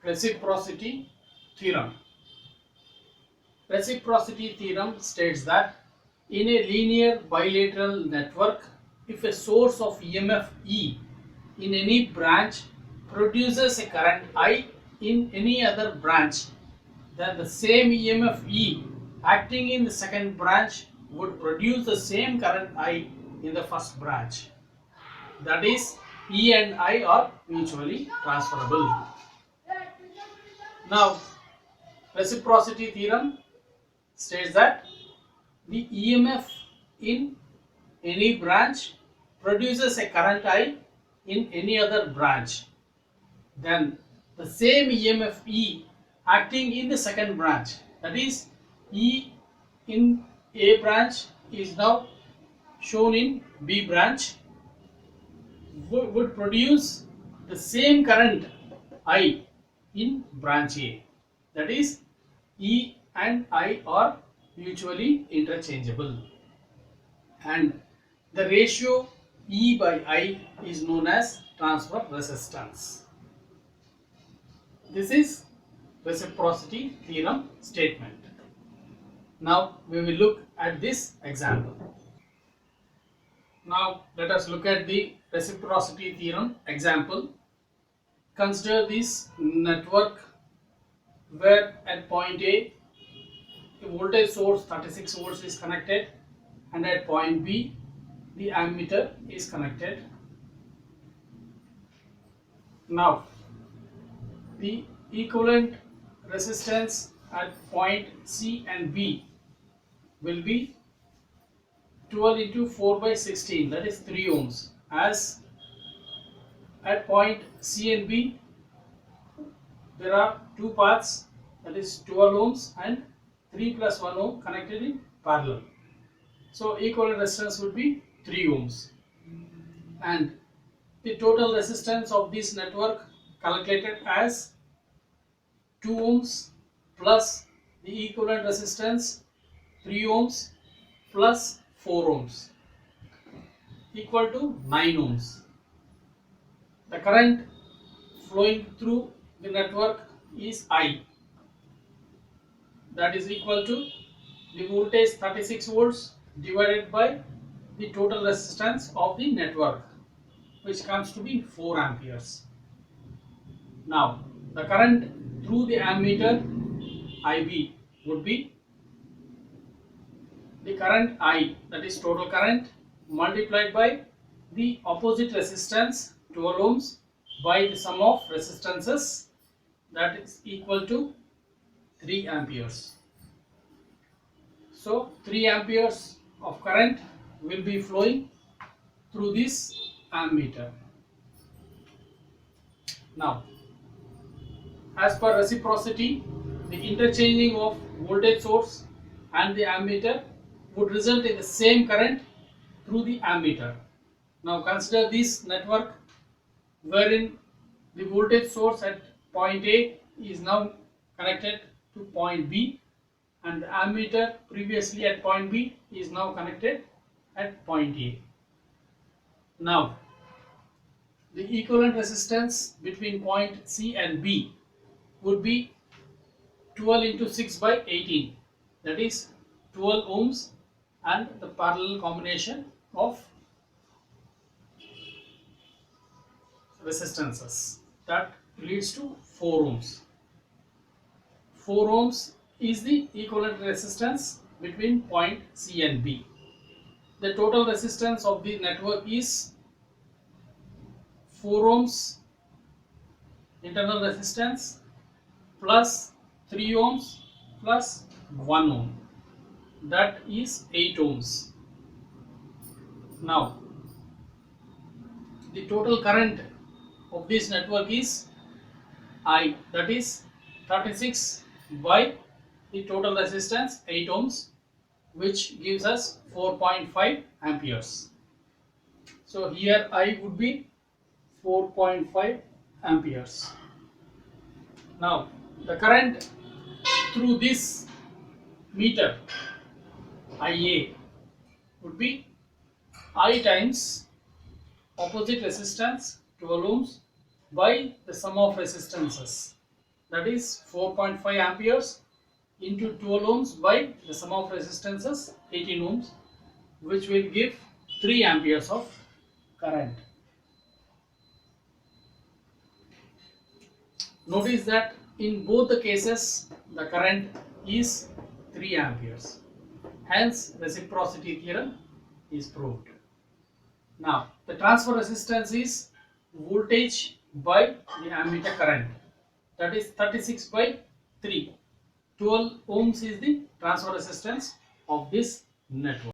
Reciprocity theorem. Reciprocity theorem states that in a linear bilateral network, if a source of EMF E in any branch produces a current I in any other branch, then the same EMF E acting in the second branch would produce the same current I in the first branch. That is, E and I are mutually transferable. Now, reciprocity theorem states that the EMF in any branch produces a current I in any other branch. Then the same EMF E acting in the second branch, that is E in A branch is now shown in B branch, would produce the same current I in branch A. That is, E and I are mutually interchangeable, and the ratio E by I is known as transfer resistance. This is reciprocity theorem statement. Now we will look at this example. Now let us look at the reciprocity theorem example. Consider this network where at point A the voltage source 36 volts is connected, and at point B the ammeter is connected. Now the equivalent resistance at point C and B will be 12 into 4 by 16, that is 3 ohms, as at point C and B there are two paths, that is 12 ohms and 3 plus 1 ohm connected in parallel. So equivalent resistance would be 3 ohms, and the total resistance of this network calculated as 2 ohms plus the equivalent resistance 3 ohms plus 4 ohms equal to 9 ohms. The current flowing through the network is I, that is equal to the voltage 36 volts divided by the total resistance of the network, which comes to be 4 amperes. Now the current through the ammeter IB would be the current I, that is total current, multiplied by the opposite resistance 12 ohms by the sum of resistances, that is equal to 3 amperes. So 3 amperes of current will be flowing through this ammeter. Now, as per reciprocity, the interchanging of voltage source and the ammeter would result in the same current through the ammeter. Now consider this network wherein the voltage source at point A is now connected to point B, and the ammeter previously at point B is now connected at point A. Now the equivalent resistance between point C and B would be 12 into 6 by 18, that is 12 ohms, and the parallel combination of resistances, that leads to 4 ohms. 4 ohms is the equivalent resistance between point C and B. The total resistance of the network is 4 ohms internal resistance plus 3 ohms plus 1 ohm, that is 8 ohms. Now the total current of this network is I, that is 36 by the total resistance 8 ohms, which gives us 4.5 amperes. So here I would be 4.5 amperes. Now the current through this meter IA would be I times opposite resistance 12 ohms by the sum of resistances, that is 4.5 amperes into 12 ohms by the sum of resistances 18 ohms, which will give 3 amperes of current. Notice that in both the cases the current is 3 amperes. Hence reciprocity theorem is proved. Now the transfer resistance is voltage by the ammeter current, that is 36 by 3. 12 ohms is the transfer resistance of this network.